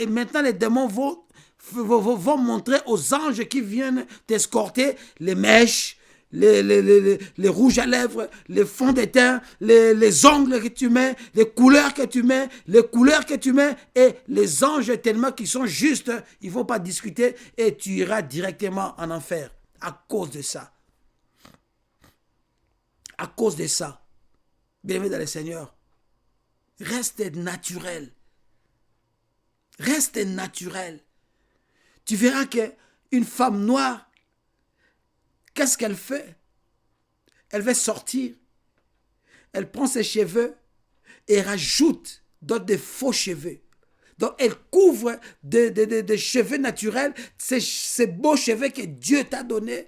maintenant les démons vont montrer aux anges qui viennent t'escorter les mèches, les rouges à lèvres, les fonds de teint, les ongles que tu mets, les couleurs que tu mets, et les anges tellement qu'ils sont justes, ils ne vont pas discuter et tu iras directement en enfer à cause de ça. À cause de ça, bien-aimé dans le Seigneur, reste naturel. Reste naturel. Tu verras qu'une femme noire, qu'est-ce qu'elle fait? Elle va sortir, elle prend ses cheveux et rajoute d'autres des faux cheveux. Donc elle couvre des cheveux naturels, ces beaux cheveux que Dieu t'a donnés.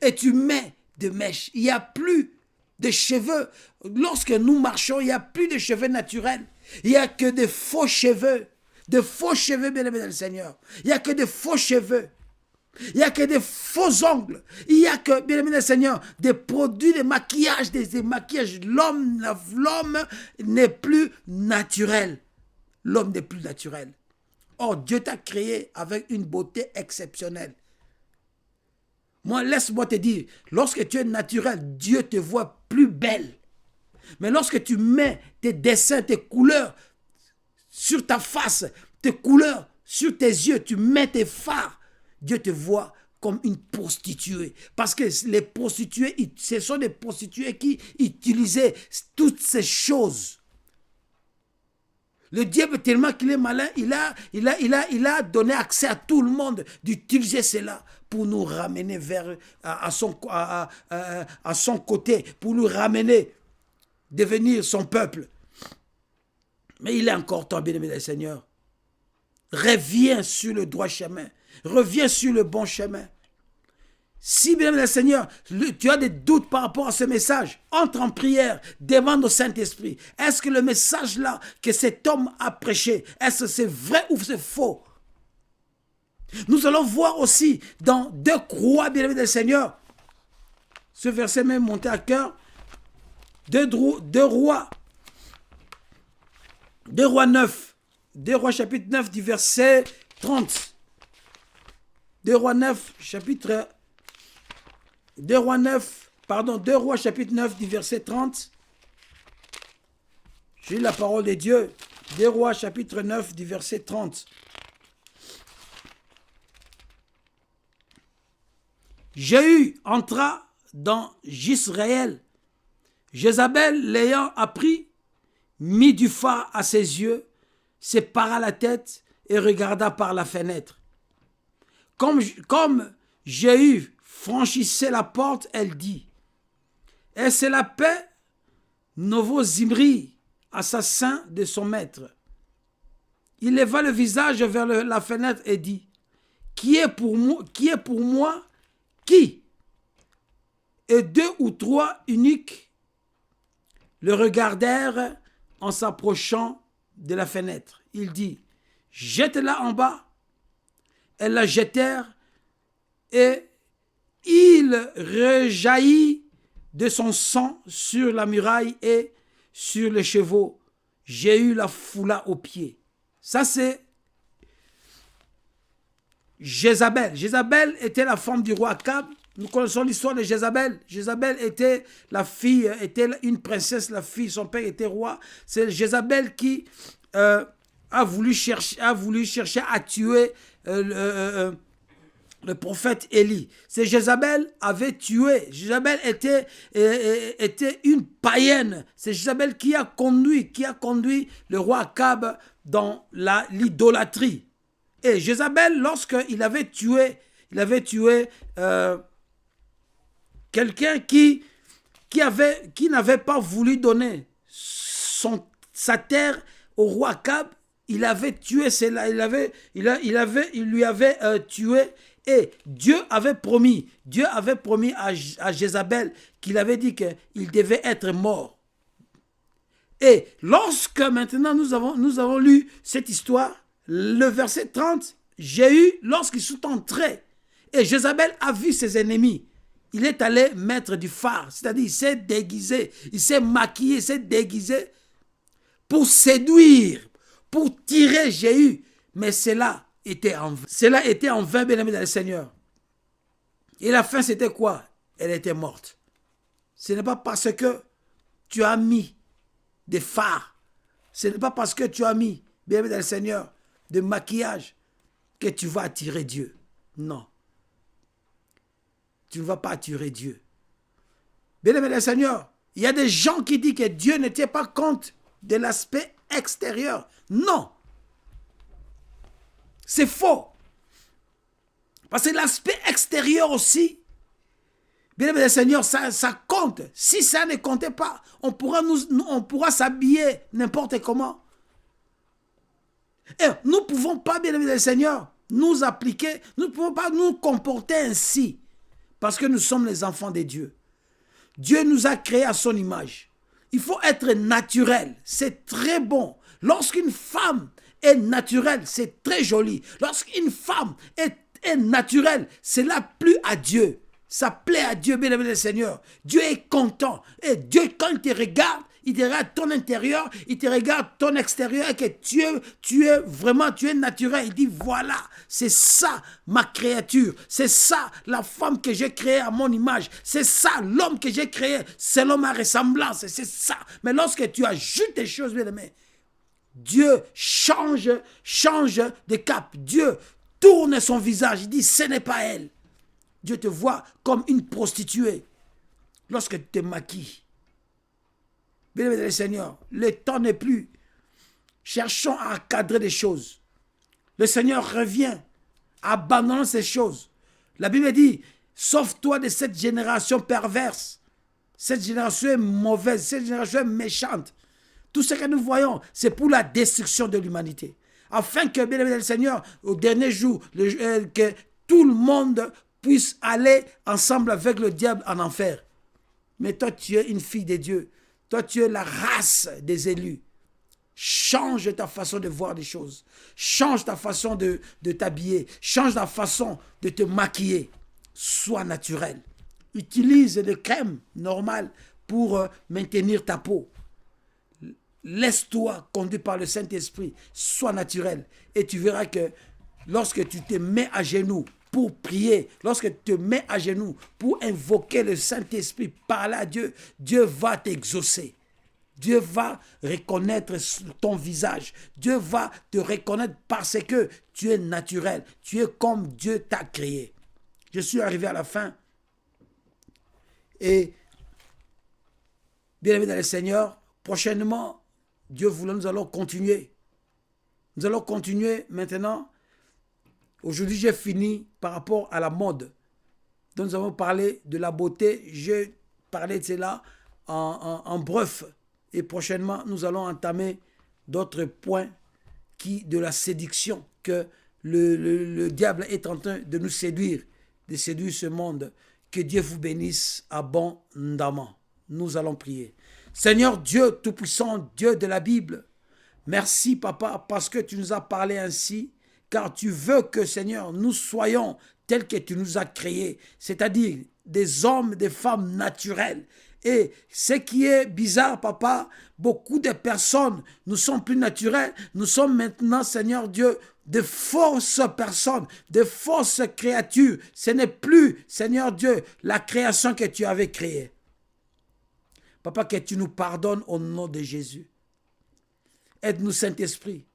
Et tu mets de mèches. Il n'y a plus de cheveux. Lorsque nous marchons, il n'y a plus de cheveux naturels. Il n'y a que de faux cheveux. De faux cheveux, bien-aimés dans le Seigneur. Il n'y a que de faux cheveux. Il n'y a que des faux ongles. Il n'y a que, bien aimé le Seigneur, des produits de maquillage, des maquillages. L'homme n'est plus naturel. L'homme n'est plus naturel. Or, Dieu t'a créé avec une beauté exceptionnelle. Moi, laisse-moi te dire, lorsque tu es naturel, Dieu te voit plus belle. Mais lorsque tu mets tes dessins, tes couleurs sur ta face, tes couleurs sur tes yeux, tu mets tes fards, Dieu te voit comme une prostituée. Parce que les prostituées, ce sont des prostituées qui utilisaient toutes ces choses. Le diable, tellement qu'il est malin, il a donné accès à tout le monde d'utiliser cela pour nous ramener à son côté, pour nous ramener, devenir son peuple. Mais il est encore temps, bien-aimé du Seigneur. Reviens sur le droit chemin. Reviens sur le bon chemin. Si, bien-aimé le Seigneur, tu as des doutes par rapport à ce message, entre en prière, demande au Saint-Esprit. Est-ce que le message-là que cet homme a prêché, est-ce que c'est vrai ou c'est faux? Nous allons voir aussi dans 2 Rois, bien-aimé le Seigneur, ce verset même monté à cœur, 2 Rois 9, 2 Rois chapitre 9 du verset 30. 2 Rois chapitre 9 du verset 30. J'ai la parole de Dieu. 2 Rois chapitre 9 du verset 30. Jéhu entra dans Jisraël. Jézabel, l'ayant appris, mit du fard à ses yeux, se para la tête et regarda par la fenêtre. Comme Jéhu franchissait la porte, elle dit, « Est-ce la paix, nouveau Zimri, assassin de son maître ?» Il leva le visage vers la fenêtre et dit, « Qui est pour moi? Qui ?» Et 2 ou 3 eunuques le regardèrent en s'approchant de la fenêtre. Il dit, « Jette-la en bas. » Elles la jetèrent et il rejaillit de son sang sur la muraille et sur les chevaux. Jéhu la foula aux pieds. Ça, c'est Jézabel. Jézabel était la femme du roi Akab. Nous connaissons l'histoire de Jézabel. Jézabel était la fille, était une princesse, la fille, son père était roi. C'est Jézabel qui a voulu chercher à tuer le prophète Élie. C'est Jézabel avait tué. Jézabel était une païenne. C'est Jézabel qui a conduit le roi Akab dans l'idolâtrie. Et Jézabel, lorsqu'il avait tué quelqu'un qui n'avait pas voulu donner sa terre au roi Akab, il avait tué cela, il lui avait tué, et Dieu avait promis à Jézabel qu'il avait dit qu'il devait être mort. Et lorsque maintenant nous avons lu cette histoire, le verset 30, Jéhu, lorsqu'ils sont entrés, et Jézabel a vu ses ennemis, il est allé mettre du fard, c'est-à-dire il s'est déguisé, il s'est maquillé, il s'est déguisé pour séduire, pour tirer Jéhu. Mais cela était en vain, bien-aimé dans le Seigneur. Et la fin, c'était quoi? Elle était morte. Ce n'est pas parce que tu as mis des fards, ce n'est pas parce que tu as mis, bien-aimé dans le Seigneur, de maquillage que tu vas attirer Dieu. Non. Tu ne vas pas attirer Dieu. Bien-aimé dans le Seigneur, il y a des gens qui disent que Dieu ne tient pas compte de l'aspect extérieur. Non. C'est faux. Parce que l'aspect extérieur aussi, bien aimé le Seigneur, ça compte. Si ça ne comptait pas, on pourra s'habiller n'importe comment. Et nous ne pouvons pas, bien aimé le Seigneur, nous appliquer, nous ne pouvons pas nous comporter ainsi. Parce que nous sommes les enfants de Dieu. Dieu nous a créés à son image. Il faut être naturel. C'est très bon. Lorsqu'une femme est naturelle, c'est très joli. Lorsqu'une femme est naturelle, cela plaît à Dieu. Ça plaît à Dieu, bien-aimé le Seigneur. Dieu est content. Et Dieu, quand il te regarde ton intérieur, il te regarde ton extérieur, et que tu es naturel. Il dit, voilà, c'est ça ma créature. C'est ça la femme que j'ai créée à mon image. C'est ça l'homme que j'ai créé selon ma ressemblance. C'est ça. Mais lorsque tu ajoutes des choses, bien-aimé, Dieu change de cap. Dieu tourne son visage. Il dit, ce n'est pas elle. Dieu te voit comme une prostituée lorsque tu te maquilles. Bien-aimé le Seigneur, le temps n'est plus. Cherchons à cadrer des choses. Le Seigneur revient, abandonnons ces choses. La Bible dit, sauve-toi de cette génération perverse. Cette génération est mauvaise, cette génération est méchante. Tout ce que nous voyons, c'est pour la destruction de l'humanité. Afin que, bien-aimé le Seigneur, au dernier jour, que tout le monde puisse aller ensemble avec le diable en enfer. Mais toi, tu es une fille de Dieu. Toi, tu es la race des élus. Change ta façon de voir les choses. Change ta façon de t'habiller. Change ta façon de te maquiller. Sois naturel. Utilise des crèmes normales pour maintenir ta peau. Laisse-toi conduire par le Saint-Esprit. Sois naturel. Et tu verras que lorsque tu te mets à genoux pour prier, lorsque tu te mets à genoux pour invoquer le Saint-Esprit, parler à Dieu, Dieu va t'exaucer. Dieu va reconnaître ton visage. Dieu va te reconnaître parce que tu es naturel. Tu es comme Dieu t'a créé. Je suis arrivé à la fin. Et, bien-aimé dans le Seigneur, prochainement, Dieu voulant, nous allons continuer. Nous allons continuer maintenant. Aujourd'hui, j'ai fini par rapport à la mode. Donc, nous avons parlé de la beauté. J'ai parlé de cela en bref. Et prochainement, nous allons entamer d'autres points de la séduction que le diable est en train de nous séduire, de séduire ce monde. Que Dieu vous bénisse abondamment. Nous allons prier. Seigneur Dieu Tout-Puissant, Dieu de la Bible, merci Papa parce que tu nous as parlé ainsi, car tu veux que Seigneur, nous soyons tels que tu nous as créés, c'est-à-dire des hommes, des femmes naturelles. Et ce qui est bizarre, Papa, beaucoup de personnes ne sont plus naturelles. Nous sommes maintenant, Seigneur Dieu, de fausses personnes, de fausses créatures. Ce n'est plus, Seigneur Dieu, la création que tu avais créée. Papa, que tu nous pardonnes au nom de Jésus. Aide-nous, Saint-Esprit.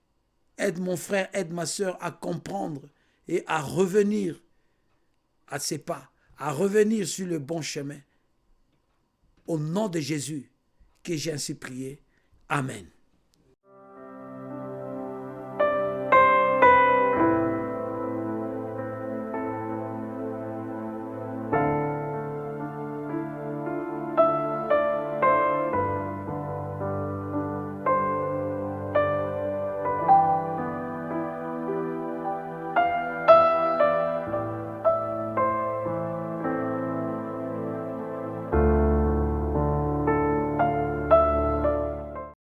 Aide mon frère, aide ma soeur à comprendre et à revenir à ses pas, à revenir sur le bon chemin. Au nom de Jésus, que j'ai ainsi prié. Amen.